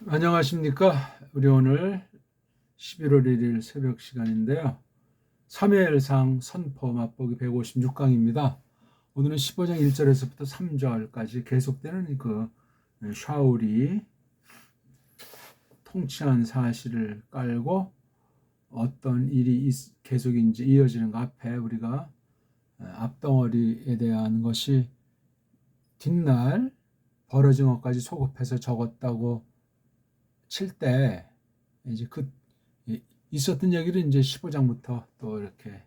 안녕하십니까. 우리 오늘 11월 1일 새벽 시간인데요. 사무엘상 선포 맛보기 156강입니다. 오늘은 15장 1절에서부터 3절까지 계속되는 샤울이 통치한 사실을 깔고 어떤 일이 계속 이제 이어지는 것 앞에 우리가 앞덩어리에 대한 것이 뒷날 벌어진 것까지 소급해서 적었다고 칠 때 이제 있었던 얘기를 이제 15장부터 또 이렇게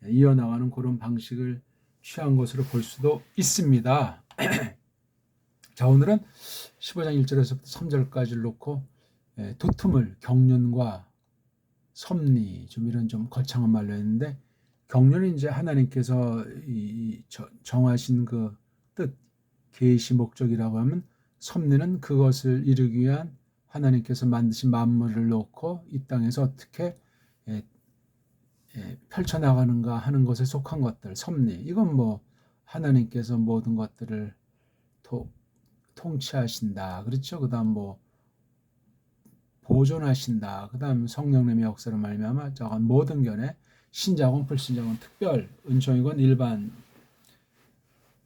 이어나가는 그런 방식을 취한 것으로 볼 수도 있습니다. 자, 오늘은 15장 1절에서부터 3절까지를 놓고 도툼을 경륜과 섭리 좀 이런 좀 거창한 말로 했는데, 경륜은 이제 하나님께서 정하신 그 뜻, 계시 목적이라고 하면, 섭리는 그것을 이루기 위한 하나님께서 만드신 만물을 놓고 이 땅에서 어떻게 펼쳐나가는가 하는 것에 속한 것들, 섭리. 이건 뭐 하나님께서 모든 것들을 통치하신다, 그렇죠? 그 다음 뭐 보존하신다, 그 다음 성령님의 역사로 말미암아 저간 모든 견해, 신자건 불신자건 특별, 은총이건 일반,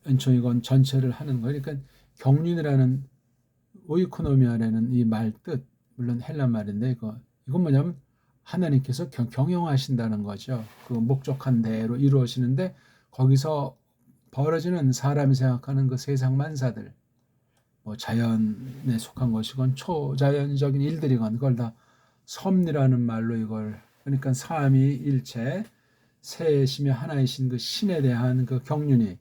은총이건 전체를 하는 거예요. 그러니까 경륜이라는 오이코노미아라는 이 말 뜻, 물론 헬라 말인데 이건 뭐냐면 하나님께서 경영하신다는 거죠. 그 목적한 대로 이루어지는데, 거기서 벌어지는 사람이 생각하는 그 세상 만사들, 뭐 자연에 속한 것이건 초자연적인 일들이건 그걸 다 섭리라는 말로 이걸, 그러니까 삼위일체 셋이며 하나이신 그 신에 대한 그 경륜이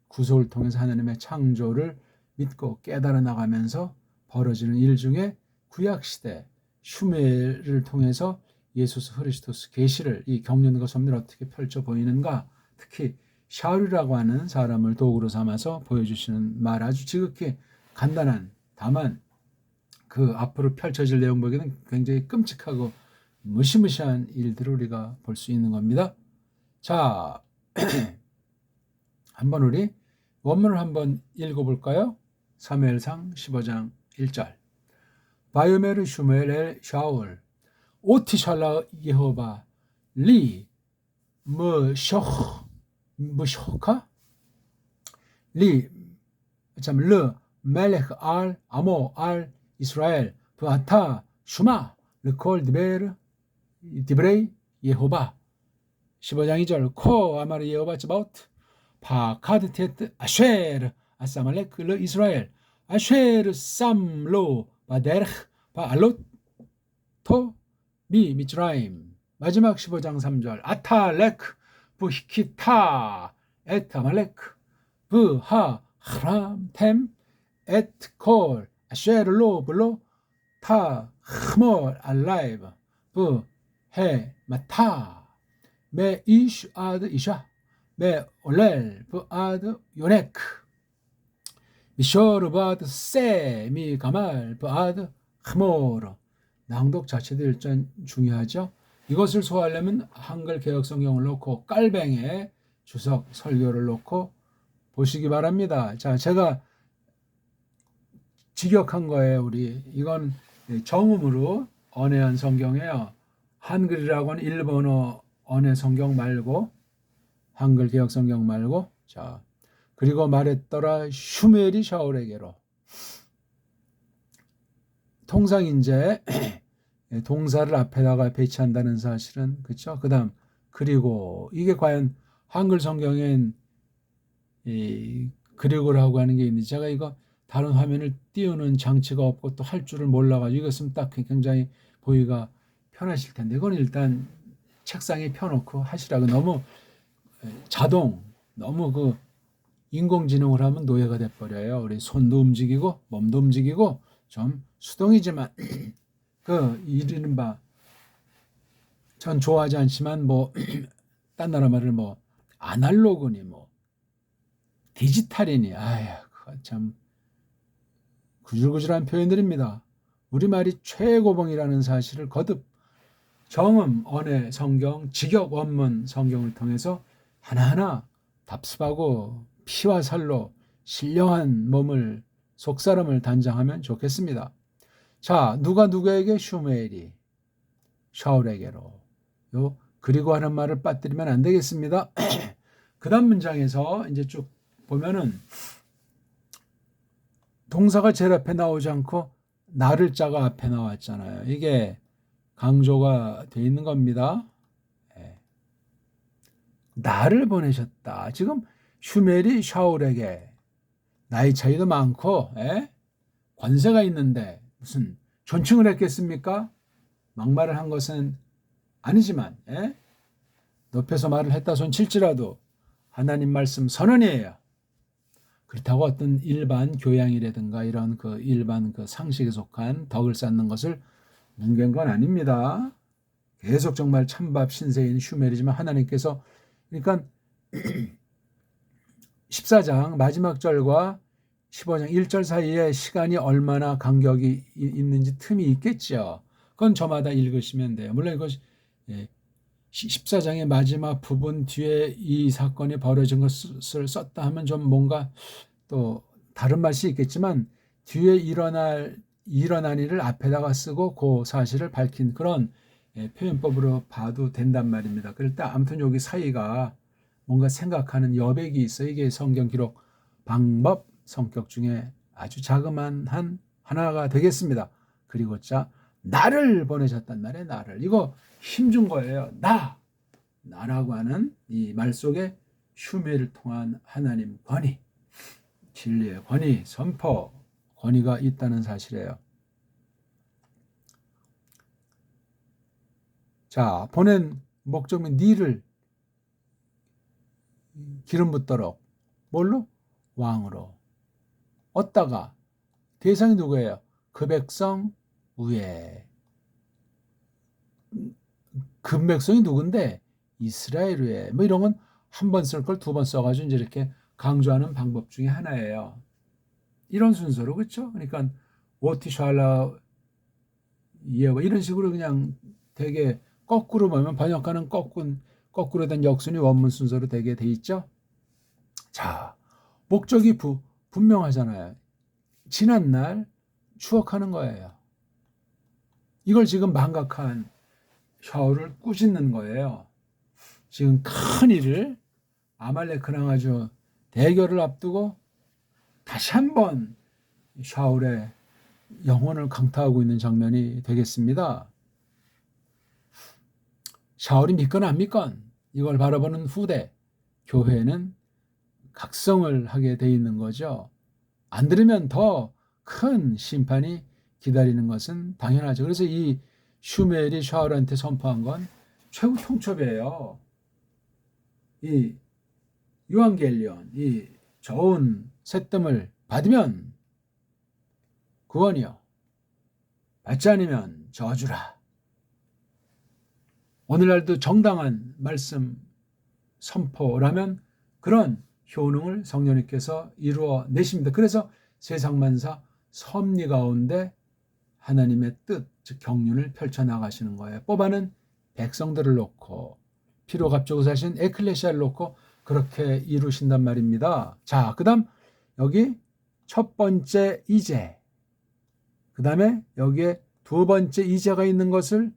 구속을 통해서 하나님의 창조를 믿고 깨달아 나가면서 벌어지는 일 중에 구약시대 슈메를 통해서 예수 그리스도스 계시를, 이 경륜과 섭리를 어떻게 펼쳐 보이는가, 특히 샤울이라고 하는 사람을 도구로 삼아서 보여주시는 말, 아주 지극히 간단한, 다만 그 앞으로 펼쳐질 내용 보기에는 굉장히 끔찍하고 무시무시한 일들을 우리가 볼 수 있는 겁니다. 자, 한번 우리 원문을 한번 읽어볼까요? 사무엘상 15장 1절. 바이오메르 슈멜 엘 샤울 오티샬라 예호바 리 무쇼카 리 르 멜렉 알 아모 알 이스라엘 브아타 슈마 르콜 디브레이 예호바. 15장 2절. 코 아마르 예호바 츠바우트 파 카드테트 아쉐르 아사말렉 르 이스라엘 아쉐르 삼로 바데르흐 바 알롯 토 미 미츠라임. 마지막 15장 3절. 아탈렉 부히키타 에타말렉 부하 하람템 에트콜 아쉐르로 블로 타 흐몰 알라이브 부헤 마타 메 이슈 아드 이샤 메 올렐 부아드 요네크 미쇼르 바드 세 미 가말 바드 흐모르. 낭독 자체도 일단 중요하죠. 이것을 소화하려면 한글 개혁 성경을 놓고 깔뱅에 주석 설교를 놓고 보시기 바랍니다. 자, 제가 직역한 거예요. 우리 이건 정음으로 언해한 성경이에요. 한글이라고 하는 일본어 언해 성경 말고, 한글 개혁 성경 말고. 자, 그리고 말했더라 슈멜이 샤울에게로. 통상 이제 동사를 앞에다가 배치한다는 사실은, 그렇죠? 그다음 그리고, 이게 과연 한글 성경엔 그리고라고 하는 게 있는지, 제가 이거 다른 화면을 띄우는 장치가 없고 또 할 줄을 몰라가지고 이것은 딱 굉장히 보기가 편하실 텐데, 이건 일단 책상에 펴놓고 하시라고. 너무 자동, 너무 그 인공지능을 하면 노예가 돼버려요. 우리 손도 움직이고 몸도 움직이고 좀 수동이지만 그 이른바, 전 좋아하지 않지만 뭐 딴 나라 말을 뭐 아날로그니 뭐 디지털이니, 그거 참 구질구질한 표현들입니다. 우리말이 최고봉이라는 사실을 거듭 정음, 언해, 성경, 직역, 원문, 성경을 통해서 하나하나 답습하고 피와 살로 신령한 몸을, 속사람을 단장하면 좋겠습니다. 자, 누가 누구에게? 슈무엘이 샤울에게로. 그리고 하는 말을 빠뜨리면 안 되겠습니다. 그 다음 문장에서 이제 쭉 보면은 동사가 제일 앞에 나오지 않고 나를 자가 앞에 나왔잖아요. 이게 강조가 돼 있는 겁니다. 나를 보내셨다. 지금 슈멜이 샤울에게 나이 차이도 많고 권세가 있는데 무슨 존칭을 했겠습니까? 막말을 한 것은 아니지만 높여서 말을 했다 손 칠지라도 하나님 말씀 선언이에요. 그렇다고 어떤 일반 교양이라든가 이런 그 일반 그 상식에 속한 덕을 쌓는 것을 뭉갠 건 아닙니다. 계속 정말 찬밥 신세인 슈멜이지만 하나님께서 그러니까 14장 마지막 절과 15장 1절 사이에 시간이 얼마나 간격이 있는지 틈이 있겠죠. 그건 저마다 읽으시면 돼요. 물론 이것이 14장의 마지막 부분 뒤에 이 사건이 벌어진 것을 썼다 하면 좀 뭔가 또 다른 맛이 있겠지만 뒤에 일어난 일을 앞에다가 쓰고 그 사실을 밝힌 그런 표현법으로 봐도 된단 말입니다. 그럴 때 아무튼 여기 사이가 뭔가 생각하는 여백이 있어. 이게 성경 기록 방법 성격 중에 아주 자그마한 하나가 되겠습니다. 그리고 자 나를 보내셨단 말이에요. 나를. 이거 힘준 거예요. 나라고 하는 이 말 속에 슈멜을 통한 하나님 권위, 진리의 권위, 선포 권위가 있다는 사실이에요. 자, 보낸 목적은 니를 기름 붓도록 뭘로? 왕으로. 얻다가 대상이 누구예요? 그 백성 위에. 그 백성이 누군데? 이스라엘 위에. 뭐 이런 건 한 번 쓸 걸 두 번 써가지고 이제 이렇게 강조하는 방법 중에 하나예요. 이런 순서로 그렇죠? 그러니까 워티샬라 예와 이런 식으로 그냥 되게 거꾸로 보면 번역하는 거꾸로 된 역순이 원문 순서로 되게 돼 있죠. 자, 목적이 분명하잖아요. 지난날 추억하는 거예요. 이걸 지금 망각한 샤울을 꾸짖는 거예요. 지금 큰 일을 아말렉이랑 아주 대결을 앞두고 다시 한번 샤울의 영혼을 강타하고 있는 장면이 되겠습니다. 샤울이 믿건 안 믿건 이걸 바라보는 후대 교회는 각성을 하게 돼 있는 거죠. 안 들으면 더 큰 심판이 기다리는 것은 당연하죠. 그래서 이 슈멜이 샤울한테 선포한 건 최후 통첩이에요. 이 유앙겔리온, 이 좋은 새뜸을 받으면 구원이요. 받지 않으면 저주라. 오늘날도 정당한 말씀 선포라면 그런 효능을 성령님께서 이루어 내십니다. 그래서 세상 만사 섭리 가운데 하나님의 뜻, 즉 경륜을 펼쳐나가시는 거예요. 뽑아는 백성들을 놓고 피로 값주고 사신 에클레시아를 놓고 그렇게 이루신단 말입니다. 자, 그 다음 여기 첫 번째 이제, 그 다음에 여기에 두 번째 이제가 있는 것을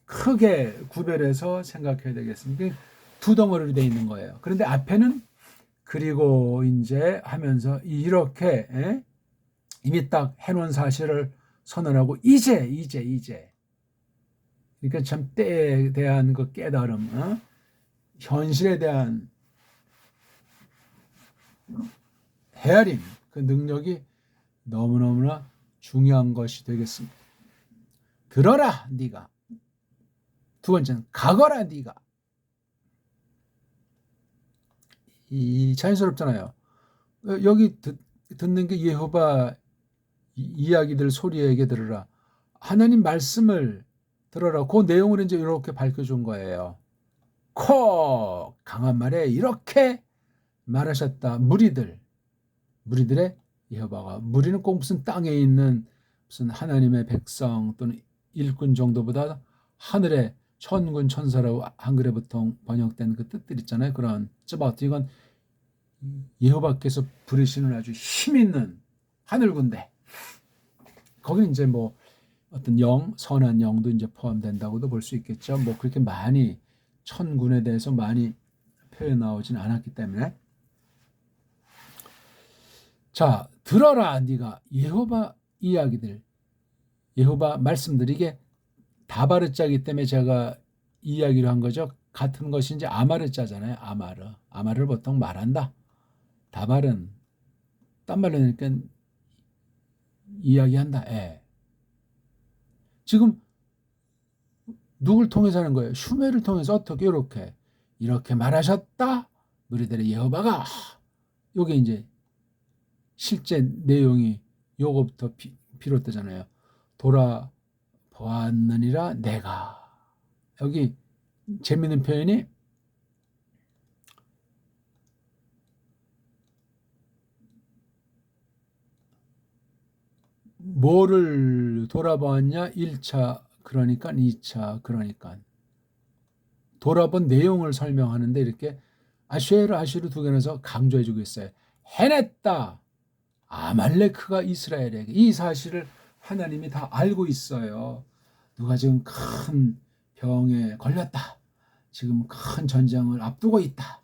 크게 구별해서 생각해야 되겠습니다. 두 덩어리로 되어 있는 거예요. 그런데 앞에는 그리고 이제 하면서 이렇게 이미 딱 해놓은 사실을 선언하고 이제 그러니까 참 때에 대한 그 깨달음, 현실에 대한 헤아림, 그 능력이 너무너무나 중요한 것이 되겠습니다. 들어라 네가. 두 번째는 가거라 네가. 이 자연스럽잖아요. 여기 듣는 게 예호바 이야기들 소리에게 들으라. 하나님 말씀을 들어라. 그 내용을 이제 이렇게 밝혀준 거예요. 강한 말에 이렇게 말하셨다. 무리들의 예호바가 무리는 꼭 무슨 땅에 있는 무슨 하나님의 백성 또는 일꾼 정도보다 하늘의 천군 천사라고 한글에 보통 번역된 그 뜻들 있잖아요. 그런 이건 예호바께서 부르시는 아주 힘 있는 하늘 군대. 거기 이제 뭐 어떤 영, 선한 영도 이제 포함된다고도 볼 수 있겠죠. 뭐 그렇게 많이 천군에 대해서 많이 표현 나오진 않았기 때문에. 자, 들어라 네가 여호와 이야기들, 여호와 말씀들. 이게 다바르자이기 때문에 제가 이야기를 한 거죠. 같은 것이 이제 아마르자잖아요. 아마르를 보통 말한다. 다발은 딴 말로 하니까 이야기한다. 예. 지금 누굴 통해서 하는 거예요? 슈메를 통해서 어떻게 이렇게 말하셨다. 너희들의 여호와가. 요게 이제 실제 내용이 요거부터 비롯되잖아요. 돌아보았느니라 내가. 여기 재밌는 표현이 뭐를 돌아보았냐? 1차 그러니까 2차 그러니까 돌아본 내용을 설명하는데 이렇게 아슈에르 두 개나서 강조해주고 있어요. 해냈다. 아말레크가 이스라엘에게. 이 사실을 하나님이 다 알고 있어요. 누가 지금 큰 병에 걸렸다. 지금 큰 전쟁을 앞두고 있다.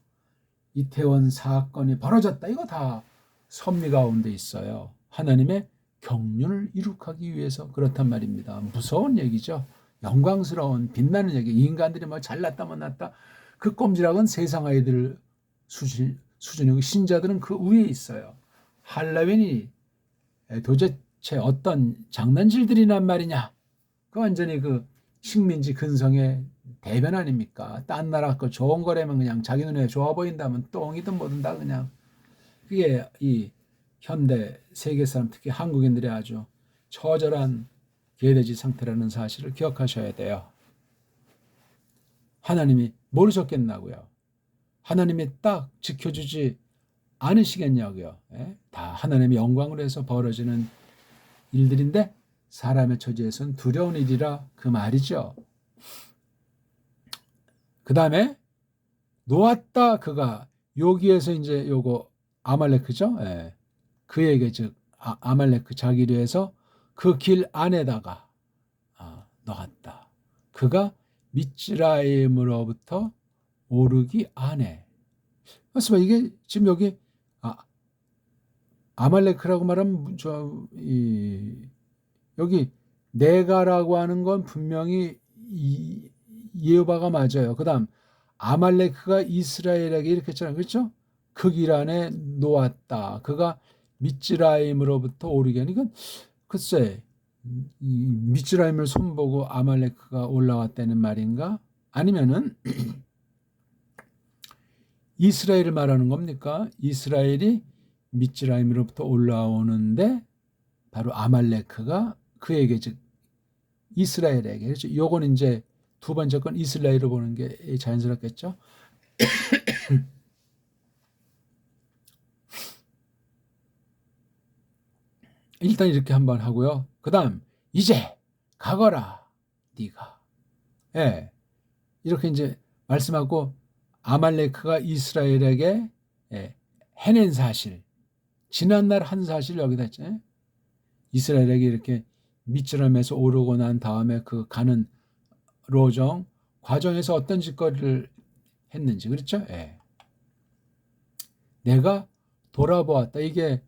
이태원 사건이 벌어졌다. 이거 다 섭리 가운데 있어요. 하나님의 경륜을 이룩하기 위해서 그렇단 말입니다. 무서운 얘기죠. 영광스러운 빛나는 얘기. 인간들이 뭐 잘났다 못났다. 그 꼼지락은 세상 아이들 수준이고 신자들은 그 위에 있어요. 할라윈이 도대체 어떤 장난질들이란 말이냐. 그 완전히 그 식민지 근성의 대변 아닙니까? 딴 나라 거 좋은 거라면 그냥 자기 눈에 좋아 보인다면 똥이든 뭐든 다 그냥. 그게 이 현대 세계 사람, 특히 한국인들의 아주 처절한 개돼지 상태라는 사실을 기억하셔야 돼요. 하나님이 모르셨겠나고요. 하나님이 딱 지켜주지 않으시겠냐고요. 다 하나님의 영광으로 해서 벌어지는 일들인데 사람의 처지에선 두려운 일이라 그 말이죠. 그 다음에 놓았다 그가. 여기에서 이제 요거 아말레크죠. 그에게 즉 아말레크 자기류에서 그 길 안에다가 넣었다. 그가 미츠라임으로부터 오르기 안에. 그래서 이게 지금 여기 아말레크라고 말하면 여기 내가라고 하는 건 분명히 여호와가 맞아요. 그 다음 아말레크가 이스라엘에게 이렇게 했잖아요. 그렇죠? 그 길 안에 놓았다. 그가 미츠라임으로부터 오르게 하니까 글쎄 미츠라임을 손보고 아말레크가 올라왔다는 말인가? 아니면은 이스라엘을 말하는 겁니까? 이스라엘이 미츠라임으로부터 올라오는데 바로 아말레크가 그에게 즉 이스라엘에게. 그렇죠? 요건 이제 두 번째 건 이스라엘을 보는 게 자연스럽겠죠? 일단 이렇게 한번 하고요. 그 다음 이제 가거라 네가. 이렇게 이제 말씀하고 아말레크가 이스라엘에게 해낸 사실, 지난날 한 사실 여기다 했죠. 이스라엘에게 이렇게 미츠라임에서 오르고 난 다음에 그 가는 로정 과정에서 어떤 짓거리를 했는지. 그렇죠? 내가 돌아보았다. 이게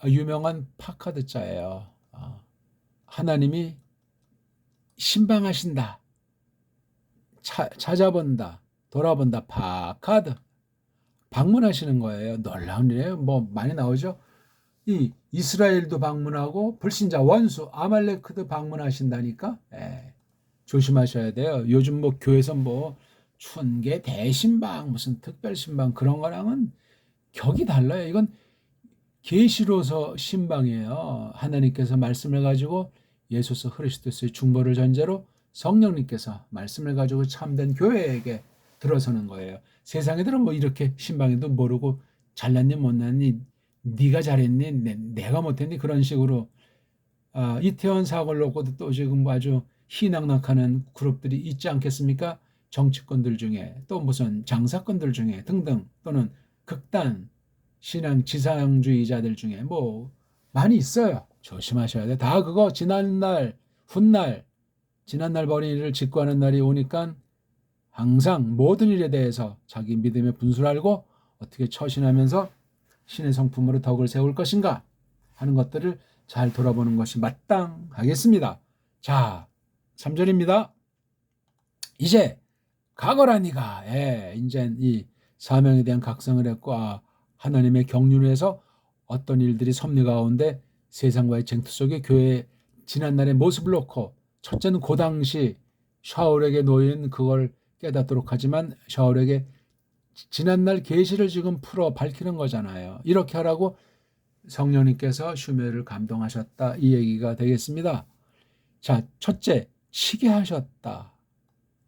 유명한 파카드자예요. 하나님이 신방하신다. 찾아본다. 돌아본다. 파카드. 방문하시는 거예요. 놀라운 일이에요. 뭐 많이 나오죠. 이 이스라엘도 방문하고 불신자 원수 아말레크도 방문하신다니까. 조심하셔야 돼요. 요즘 뭐 교회에서 뭐 춘계 대신방 무슨 특별신방 그런 거랑은 격이 달라요. 이건 계시로서 신방이에요. 하나님께서 말씀을 가지고 예수서 그리스도의 중보를 전제로 성령님께서 말씀을 가지고 참된 교회에게 들어서는 거예요. 세상 애들은 뭐 이렇게 신방에도 모르고 잘났니 못났니 네가 잘했니 내가 못했니 그런 식으로 이태원 사고를 놓고도 또 지금 아주 희낙낙하는 그룹들이 있지 않겠습니까? 정치권들 중에 또 무슨 장사건들 중에 등등 또는 극단 신앙 지상주의자들 중에 뭐 많이 있어요. 조심하셔야 돼. 다 그거 지난날 훗날 지난날 버린 일을 직구하는 날이 오니까 항상 모든 일에 대해서 자기 믿음의 분수를 알고 어떻게 처신하면서 신의 성품으로 덕을 세울 것인가 하는 것들을 잘 돌아보는 것이 마땅하겠습니다. 자, 3절입니다. 이제 가거라 니가. 이제 이 사명에 대한 각성을 했고 하나님의 경륜을 해서 어떤 일들이 섭리 가운데 세상과의 쟁투 속에 교회의 지난날의 모습을 놓고 첫째는 그 당시 샤울에게 놓인 그걸 깨닫도록 하지만 샤울에게 지난날 계시를 지금 풀어 밝히는 거잖아요. 이렇게 하라고 성령님께서 슈멜을 감동하셨다. 이 얘기가 되겠습니다. 자, 첫째, 치게 하셨다.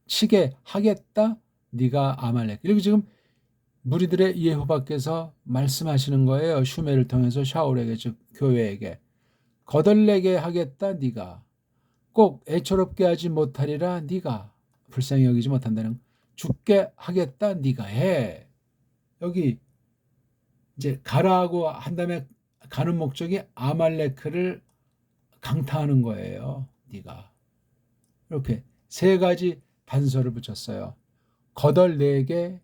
치게 하겠다. 네가 아말렉. 이렇게 지금 무리들의 예후밖에서 말씀하시는 거예요. 슈멜을 통해서 샤울에게, 즉 교회에게. 거덜내게 하겠다. 네가 꼭 애처롭게 하지 못하리라. 네가 불쌍히 여기지 못한다는 죽게 하겠다. 네가 해. 여기 이제 가라고 한 다음에 가는 목적이 아말레크를 강타하는 거예요. 네가 이렇게 세 가지 단서를 붙였어요. 거덜내게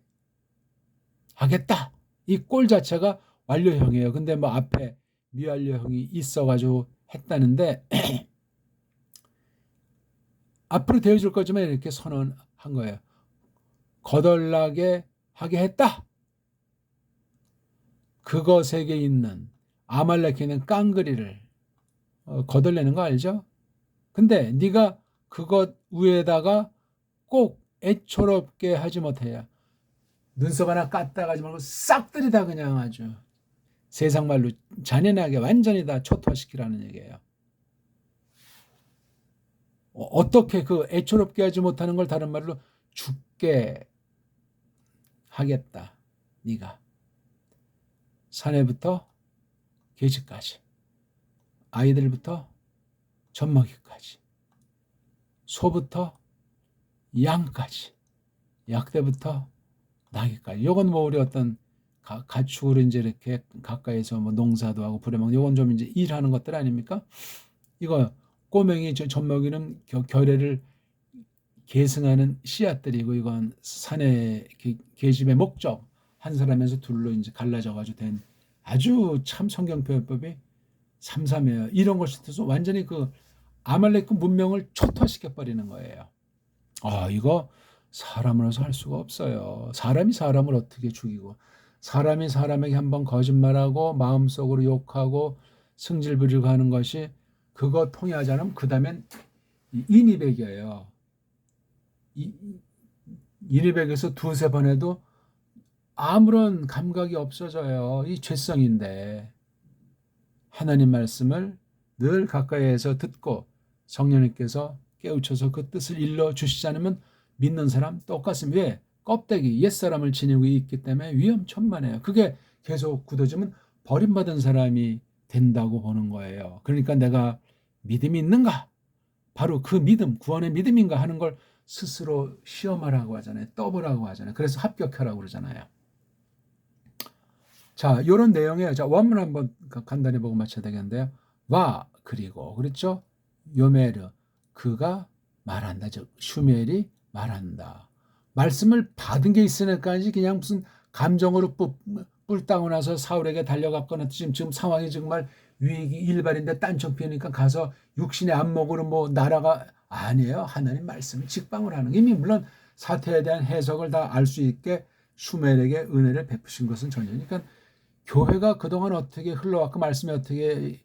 하겠다. 이 꼴 자체가 완료형이에요. 근데 뭐 앞에 미완료형이 있어가지고 했다는데 앞으로 되어줄 거지만 이렇게 선언한 거예요. 거덜나게 하게 했다. 그것에게 있는 아말렉에 있는 깡그리를 거덜내는 거 알죠? 근데 네가 그것 위에다가 꼭 애초롭게 하지 못해야 눈썹 하나 깠다 가지 말고 싹들이 다 그냥 아주 세상 말로 잔인하게 완전히 다 초토화시키라는 얘기예요. 어떻게 그 애초롭게 하지 못하는 걸 다른 말로 죽게 하겠다. 네가 사내부터 계집까지 아이들부터 젖먹이까지 소부터 양까지 약대부터 나귀까지. 이건 뭐 우리 어떤 가축으로 이제 이렇게 가까이서 뭐 농사도 하고 부려먹는 이건 좀 이제 일하는 것들 아닙니까? 이거 꼬맹이 젖먹이는 결애를 계승하는 씨앗들이고 이건 산의 계집의 목적 한 사람에서 둘로 이제 갈라져가지고 된 아주 참 성경표현법이 삼삼해요. 이런 것을 통해서 완전히 그 아말렉 문명을 초토화시켜 버리는 거예요. 이거 사람으로서 할 수가 없어요. 사람이 사람을 어떻게 죽이고 사람이 사람에게 한번 거짓말하고 마음속으로 욕하고 승질 부리고 하는 것이 그거 통하지 않으면 그 다음엔 인이백이에요. 인이백에서 두세 번 해도 아무런 감각이 없어져요. 이 죄성인데 하나님 말씀을 늘 가까이에서 듣고 성령님께서 깨우쳐서 그 뜻을 일러주시지 않으면 믿는 사람 똑같습니다. 왜? 껍데기 옛사람을 지니고 있기 때문에 위험천만해요. 그게 계속 굳어지면 버림받은 사람이 된다고 보는 거예요. 그러니까 내가 믿음이 있는가? 바로 그 믿음, 구원의 믿음인가 하는 걸 스스로 시험하라고 하잖아요. 떠보라고 하잖아요. 그래서 합격하라고 그러잖아요. 자, 이런 내용에 자 원문 한번 간단히 보고 마쳐야 되겠는데요. 와 그리고 그렇죠? 요메르 그가 말한다. 즉 슈멜이 말한다. 말씀을 받은 게 있으니까지 그냥 무슨 감정으로 뿔따고 나서 사울에게 달려갔거나 지금 상황이 정말 위기 일발인데 딴청 피우니까 가서 육신의 안목으로 뭐 나라가 아니에요. 하나님 말씀을 직방을 하는 이미 물론 사태에 대한 해석을 다 알 수 있게 슈멜에게 은혜를 베푸신 것은 전혀. 그러니까 교회가 그동안 어떻게 흘러왔고 말씀이 어떻게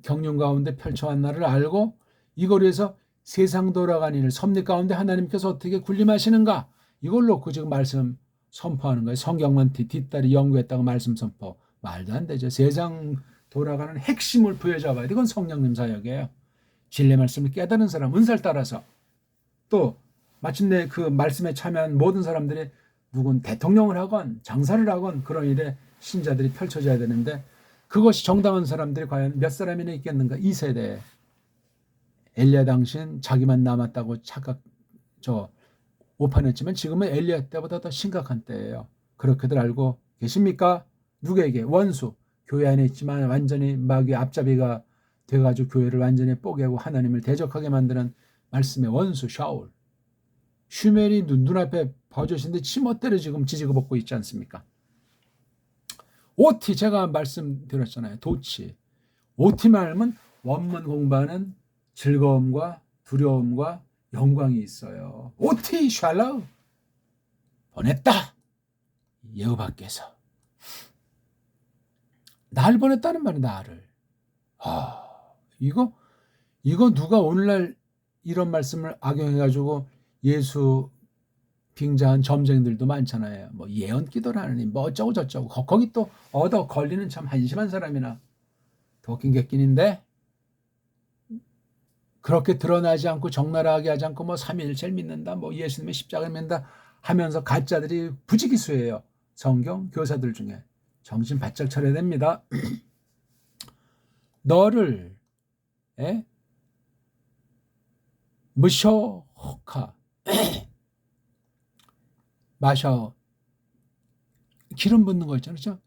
경륜 가운데 펼쳐왔나를 알고 이걸 위해서 세상 돌아가는 일 섭리 가운데 하나님께서 어떻게 군림하시는가 이걸 놓고 지금 말씀 선포하는 거예요. 성경만 뒷다리 연구했다고 말씀 선포 말도 안 되죠. 세상 돌아가는 핵심을 부여잡아야 돼. 이건 성령님 사역이에요. 진리 말씀을 깨달은 사람 은사를 따라서 또 마침내 그 말씀에 참여한 모든 사람들이 누군 대통령을 하건 장사를 하건 그런 일에 신자들이 펼쳐져야 되는데 그것이 정당한 사람들이 과연 몇 사람이나 있겠는가. 이 세대에 엘리야 당시엔 자기만 남았다고 오판했지만 지금은 엘리야 때보다 더 심각한 때예요. 그렇게들 알고 계십니까? 누구에게? 원수. 교회 안에 있지만 완전히 마귀 앞잡이가 돼가지고 교회를 완전히 뽀개고 하나님을 대적하게 만드는 말씀의 원수 샤울. 슈멜이 눈앞에 버젓인데 치멋대로 지금 지지고 볶고 있지 않습니까? OT 제가 말씀드렸잖아요. 도치. OT만 하면 원문 공부하는 즐거움과 두려움과 영광이 있어요. OT 샬롬 보냈다. 여호와께서 날 보냈다는 말이 나를. 이거 누가 오늘날 이런 말씀을 악용해가지고 예수 빙자한 점쟁이들도 많잖아요. 뭐 예언 기도라느니 뭐 어쩌고 저쩌고 거기 또 얻어 걸리는 참 한심한 사람이나 더 웃긴 객긴인데 그렇게 드러나지 않고 적나라하게 하지 않고 뭐 삼위일체를 믿는다, 뭐 예수님의 십자가를 믿는다 하면서 가짜들이 부지기수예요. 성경 교사들 중에. 정신 바짝 차려야 됩니다. 너를 무셔 혹하 마셔 기름 붓는 거 있잖아요. 그렇죠?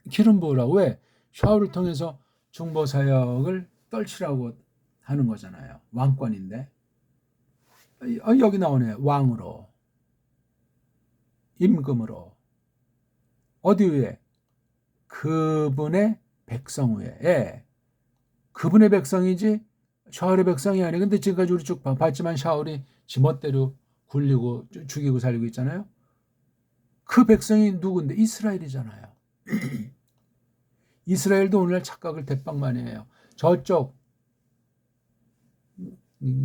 기름 부으라고. 왜? 샤울을 통해서 중보 사역을 떨치라고 하는 거잖아요. 왕권인데. 여기 나오네. 왕으로. 임금으로. 어디 위에? 그분의 백성 위에. 그분의 백성이지 샤울의 백성이 아니에요. 근데 지금까지 우리 쭉 봤지만 샤울이 지멋대로 굴리고 죽이고 살리고 있잖아요. 그 백성이 누군데? 이스라엘이잖아요. 이스라엘도 오늘날 착각을 대빵만 해요. 저쪽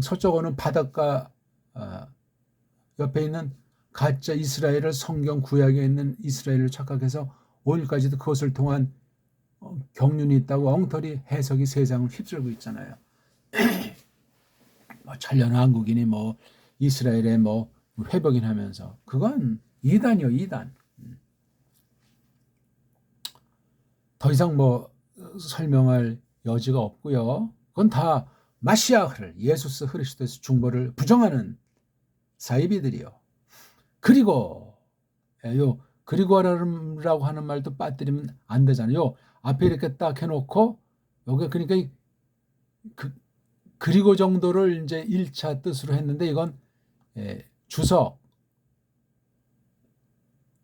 서쪽 어느 바닷가 옆에 있는 가짜 이스라엘을 성경 구약에 있는 이스라엘을 착각해서 오늘까지도 그것을 통한 경륜이 있다고 엉터리 해석이 세상을 휩쓸고 있잖아요. 뭐 천년 한국인이 뭐 이스라엘에 뭐 회복인 하면서 그건 이단이요, 이단. 더 이상 뭐 설명할 여지가 없고요. 그건 다 마시아를 예수스 그리스도에서 중보를 부정하는 사이비들이요. 그리고 그리고라고 하는 말도 빠뜨리면 안 되잖아요. 앞에 이렇게 딱 해놓고 여기 그러니까 그리고 정도를 이제 1차 뜻으로 했는데 이건 주석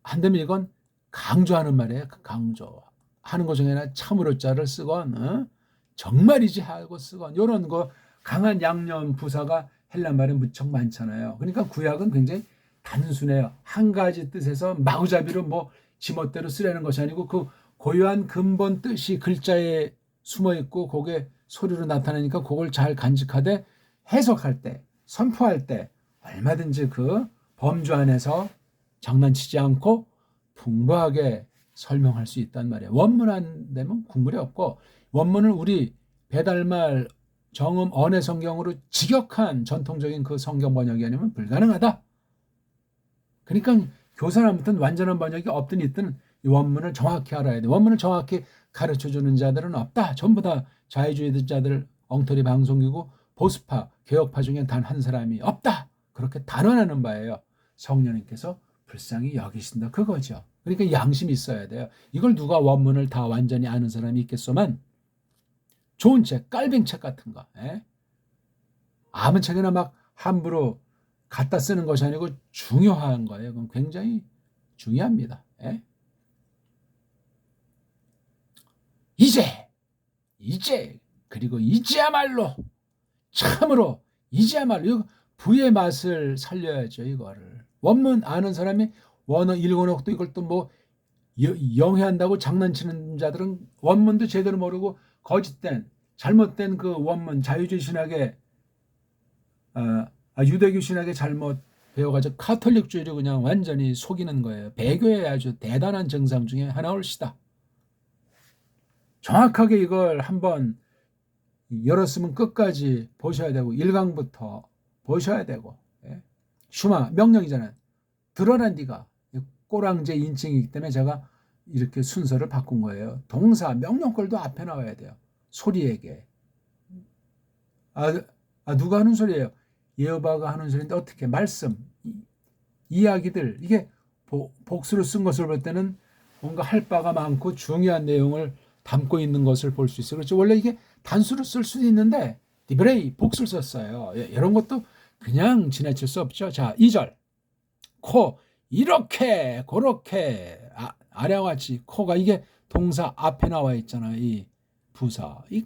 한다면 이건 강조하는 말이에요. 강조하는 것 중에는 참으로 자를 쓰건 정말이지 하고 쓰건 이런 거 강한 양념 부사가 헬란 말에 무척 많잖아요. 그러니까 구약은 굉장히 단순해요. 한 가지 뜻에서 마구잡이로 뭐 지멋대로 쓰려는 것이 아니고 그 고유한 근본 뜻이 글자에 숨어 있고 그게 소리로 나타나니까 그걸 잘 간직하되 해석할 때, 선포할 때 얼마든지 그 범주 안에서 장난치지 않고 풍부하게 설명할 수 있단 말이에요. 원문 안 되면 국물이 없고 원문을 우리 배달말 정음 언해 성경으로 직역한 전통적인 그 성경 번역이 아니면 불가능하다. 그러니까 교사라부터 완전한 번역이 없든 있든 이 원문을 정확히 알아야 돼. 원문을 정확히 가르쳐주는 자들은 없다. 전부 다 자유주의자들 엉터리 방송이고 보수파, 개혁파 중에 단 한 사람이 없다. 그렇게 단언하는 바예요. 성령님께서 불쌍히 여기신다. 그거죠. 그러니까 양심이 있어야 돼요. 이걸 누가 원문을 다 완전히 아는 사람이 있겠소만 좋은 책, 깔빙 책 같은 거. 아무 책이나 막 함부로 갖다 쓰는 것이 아니고 중요한 거예요. 그건 굉장히 중요합니다. 이제 그리고 이제야말로 참으로 이제야말로 부의 맛을 살려야죠. 이거를 원문 아는 사람이 원어 읽어놓고 이걸 또 뭐 영해한다고 장난치는 자들은 원문도 제대로 모르고 거짓된 잘못된 그 원문 자유주의 신학에 유대교 신학에 잘못 배워가지고 카톨릭주의를 그냥 완전히 속이는 거예요. 배교의 아주 대단한 증상 중에 하나 올시다. 정확하게 이걸 한번 열었으면 끝까지 보셔야 되고 1강부터 보셔야 되고 슈마 명령이잖아요. 들어라 네가. 꼬랑제 인칭이기 때문에 제가 이렇게 순서를 바꾼 거예요. 동사 명령글도 앞에 나와야 돼요. 소리에게. 누가 하는 소리예요? 여호와가 하는 소리인데 어떻게 말씀 이야기들 이게 복수로 쓴 것을 볼 때는 뭔가 할 바가 많고 중요한 내용을 담고 있는 것을 볼 수 있어요. 그렇죠. 원래 이게 단수를 쓸 수도 있는데 디브레이 복수를 썼어요. 이런 것도 그냥 지나칠 수 없죠. 자, 2절. 코 이렇게 그렇게 아래와 같이 코가 이게 동사 앞에 나와 있잖아요. 이 부사. 이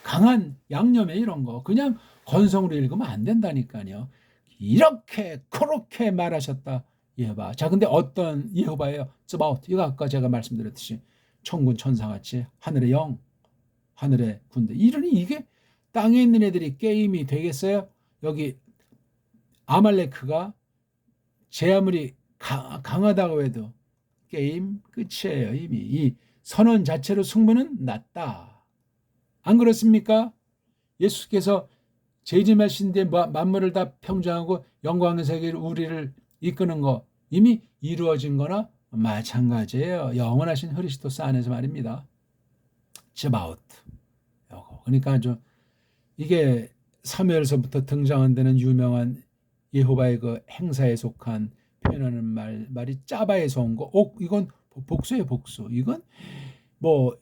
강한 양념에 이런 거 그냥 건성으로 읽으면 안 된다니까요. 이렇게 그렇게 말하셨다. 예호바. 자, 근데 어떤 예호바예요? 츠바웃. 이거 아까 제가 말씀드렸듯이 천군 천사같이 하늘의 영, 하늘의 군대. 이러니 이게 땅에 있는 애들이 게임이 되겠어요? 여기 아말레크가 제 아무리 강하다고 해도 게임 끝이에요. 이미 이 선언 자체로 승부는 났다. 안 그렇습니까? 예수께서 재림하신 뒤에 만물을 다 평정하고 영광의 세계를 우리를 이끄는 거 이미 이루어진 거나 마찬가지예요. 영원하신 그리스도스 안에서 말입니다. 즈바웃. 그러니까 이게 사무엘서부터 등장한 데는 유명한 예호바의 그 행사에 속한 표현하는 말이 짜바에서 온 거. 이건 복수예요, 복수. 이건 뭐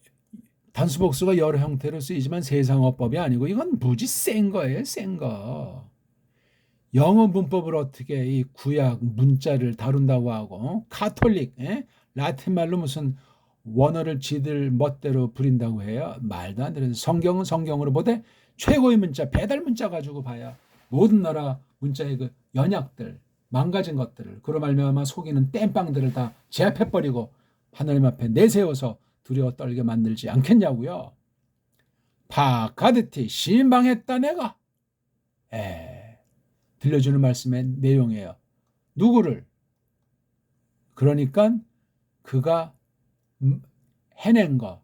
단수 복수가 여러 형태로 쓰이지만 세상어법이 아니고 이건 무지 센 거예요, 센 거. 영어 문법을 어떻게 이 구약 문자를 다룬다고 하고 카톨릭, 라틴 말로 무슨 원어를 지들 멋대로 부린다고 해요. 말도 안 되는. 성경은 성경으로 보되 최고의 문자, 배달 문자 가지고 봐야 모든 나라 문자의 그 연약들, 망가진 것들을 그로 말미암아 속이는 땜빵들을 다 제압해버리고 하나님 앞에 내세워서 두려워 떨게 만들지 않겠냐고요. 파가드티 신방했다 내가. 들려주는 말씀의 내용이에요. 누구를? 그러니까 그가 해낸 거.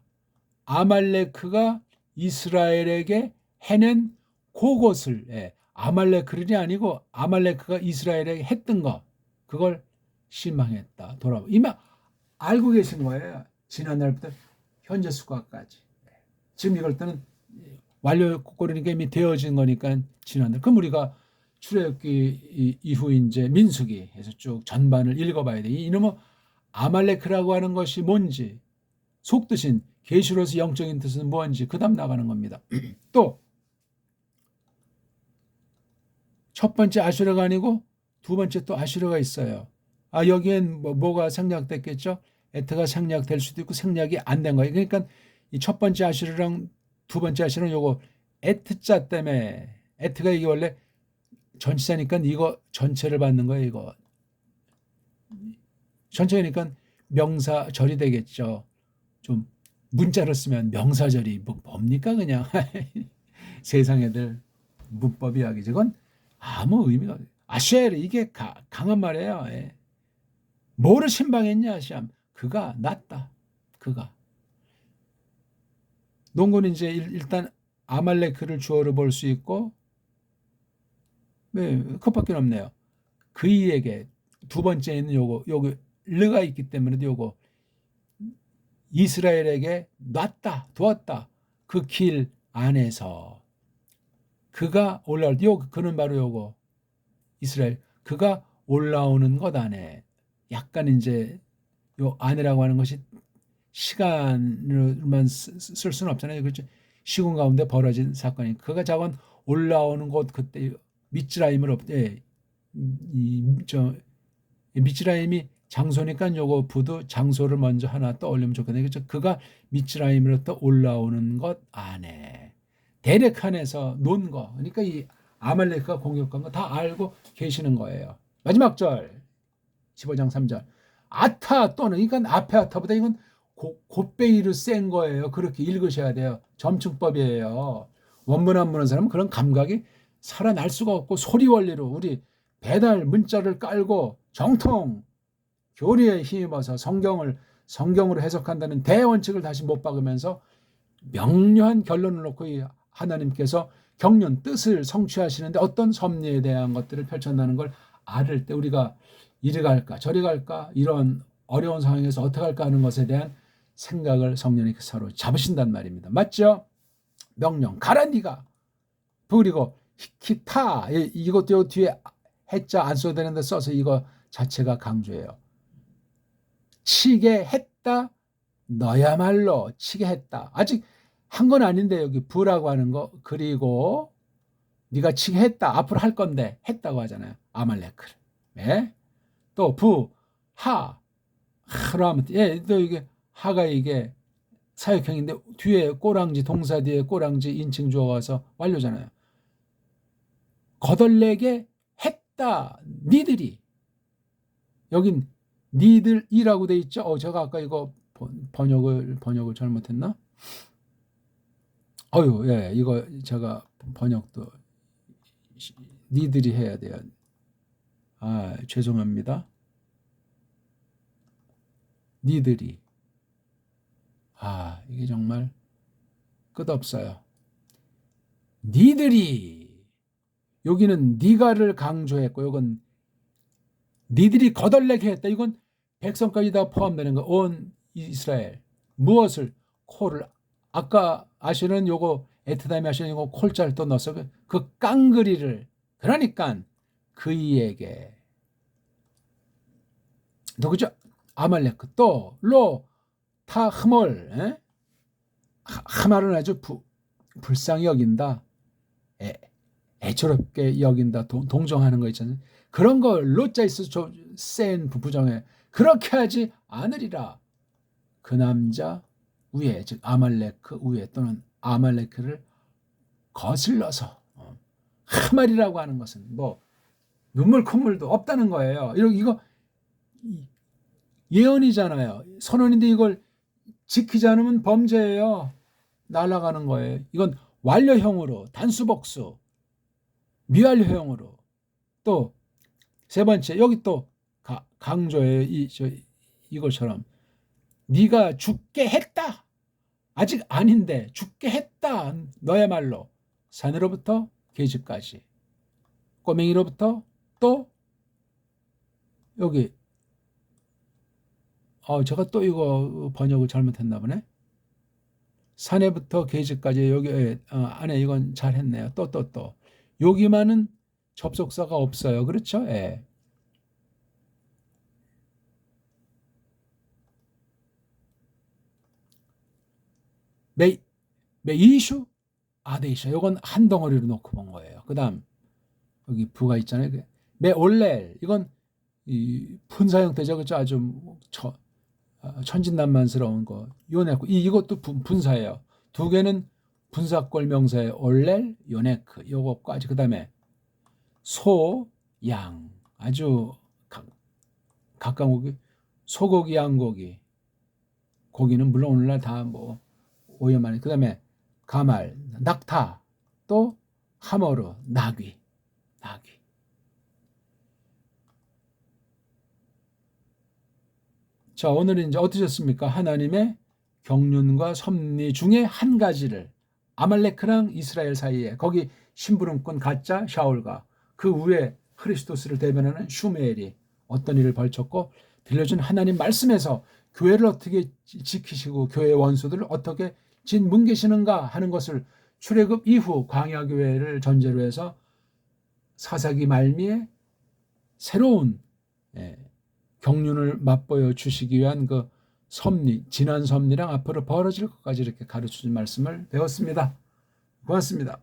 아말레크가 이스라엘에게 해낸 그것을 아말레크이 아니고 아말레크가 이스라엘에게 했던 거 그걸 신망했다. 이미 알고 계신 거예요. 지난날부터 현재 수가까지. 지금 이럴 때는 완료꼴이니까 이미 되어진 거니까 지난날. 그럼 우리가 출애굽기 이후 이제 민수기에서 쭉 전반을 읽어봐야 돼. 이놈의 아말레크라고 하는 것이 뭔지 속뜻인 계시로서 영적인 뜻은 뭔지 그 다음 나가는 겁니다. 또 첫 번째 아슈라가 아니고 두 번째 또 아슈라가 있어요. 여기엔 뭐가 생략됐겠죠? 에트가 생략될 수도 있고 생략이 안 된 거예요. 그러니까 이 첫 번째 아슈라랑 두 번째 아슈라는 요거 에트자 때문에 에트가 이게 원래 전치사니까 이거 전체를 받는 거예요. 이거 전체니까 명사절이 되겠죠. 좀 문자로 쓰면 명사절이 뭡니까 그냥 세상 애들 문법 이야기 이건 아무 의미가 없어요. 아쉐르 이게 강한 말이에요. 뭐를 신방했냐 시암 그가 낫다. 그가 농구는 이제 일단 아말레크를 주어로 볼 수 있고 그것밖에 없네요. 그이에게 두 번째는 요거 르가 있기 때문에 요거 이스라엘에게 놨다 두었다 그 길 안에서 그가 올라올 때 그는 바로 요거 이스라엘 그가 올라오는 것 안에 약간 이제 요 안에라고 하는 것이 시간으로만 쓸 수는 없잖아요. 그렇죠? 시공 가운데 벌어진 사건이 그가 자건 올라오는 곳 그때 미츠라임을 미츠라임이 장소니까 요거 부두 장소를 먼저 하나 떠올리면 좋겠네요. 그렇죠? 그가 미츠라임으로부터 올라오는 것 안에 대렉한에서 논 거. 그러니까 이 아말렉과 공격한 거 다 알고 계시는 거예요. 마지막 절 15장 3절 아타 또는 이건 앞에 아타보다 이건 곱베이로 센 거예요. 그렇게 읽으셔야 돼요. 점층법이에요. 원문 안 보는 사람은 그런 감각이 살아날 수가 없고 소리 원리로 우리 배달 문자를 깔고 정통 교리에 힘입어서 성경으로 해석한다는 대원칙을 다시 못 박으면서 명료한 결론을 놓고 하나님께서 경륜 뜻을 성취하시는데 어떤 섭리에 대한 것들을 펼쳐낸다는 걸 알을 때 우리가 이리 갈까 저리 갈까 이런 어려운 상황에서 어떻게 할까 하는 것에 대한 생각을 성령이 서로 잡으신단 말입니다. 맞죠? 명령 가라 니가. 그리고 히키타 이것도 뒤에 해자 안 써도 되는데 써서 이거 자체가 강조해요. 치게 했다 너야말로 치게 했다. 아직 한 건 아닌데 여기 부라고 하는 거. 그리고 네가 치게 했다. 앞으로 할 건데 했다고 하잖아요. 아말렉을. 예? 또 부, 하, 하로 하면 예, 또 이게 하가 이게 사역형인데 뒤에 꼬랑지 동사 뒤에 꼬랑지 인칭 주어와서 완료잖아요. 거덜내게 했다. 니들이. 여긴 니들이라고 돼 있죠. 제가 아까 이거 번역을 잘못했나? 예, 이거 제가 번역도 니들이 해야 돼요. 죄송합니다. 니들이. 이게 정말 끝없어요. 니들이. 여기는 니가를 강조했고, 이건 니들이 거덜내게 했다. 이건 백성까지 다 포함되는 거. 온 이스라엘. 무엇을? 콜을. 아까 아시는 요거 에트다임에 아시는 요거 콜자를 또 넣어서 그 깡그리를. 그러니까 그이에게. 누구죠? 아말렉. 또 로, 타, 흐몰. 하말은 아주 불쌍히 여긴다. 애처롭게 여긴다. 동정하는 거 있잖아요. 그런 거 로자 있어서 센 부정해. 그렇게 하지 않으리라. 그 남자 위에, 즉 아말레크 위에 또는 아말레크를 거슬러서 하말이라고 하는 것은 뭐 눈물 콧물도 없다는 거예요. 이거 예언이잖아요. 선언인데 이걸 지키지 않으면 범죄예요. 날아가는 거예요. 이건 완료형으로 단수복수 미완료형으로 또 세 번째 여기 또 강조해요. 이것처럼 네가 죽게 했다. 아직 아닌데 죽게 했다. 너야말로 산으로부터 계집까지 꼬맹이로부터 또 여기 제가 또 이거 번역을 잘못했나 보네. 산에부터 계집까지 여기 안에 이건 잘했네요. 또 여기만은 접속사가 없어요. 그렇죠? 예. 메이슈 아데이샤. 이건 한 덩어리로 놓고 본 거예요. 그다음 여기 부가 있잖아요. 메올렐. 이건 이 분사 형태죠. 그렇죠? 아주 천진난만스러운 거. 요네크. 이것도 분사예요. 두 개는 분사꼴 명사의 올렐, 요네크. 요것까지. 그다음에 소, 양. 아주 각각 소고기, 양고기. 고기는 물론 오늘날 다 뭐 오염하는. 그다음에 가말, 낙타. 또 하머르, 나귀. 자, 오늘은 이제 어떠셨습니까? 하나님의 경륜과 섭리 중에 한 가지를 아말렉이랑 이스라엘 사이에 거기 심부름꾼 가짜 샤울과 그 위에 크리스토스를 대변하는 슈메엘이 어떤 일을 벌쳤고 들려준 하나님 말씀에서 교회를 어떻게 지키시고 교회의 원수들을 어떻게 짓뭉개시는가 하는 것을 출애굽 이후 광야교회를 전제로 해서 사사기 말미에 새로운 경륜을 맛보여 주시기 위한 그 섭리, 지난 섭리랑 앞으로 벌어질 것까지 이렇게 가르쳐준 말씀을 배웠습니다. 고맙습니다.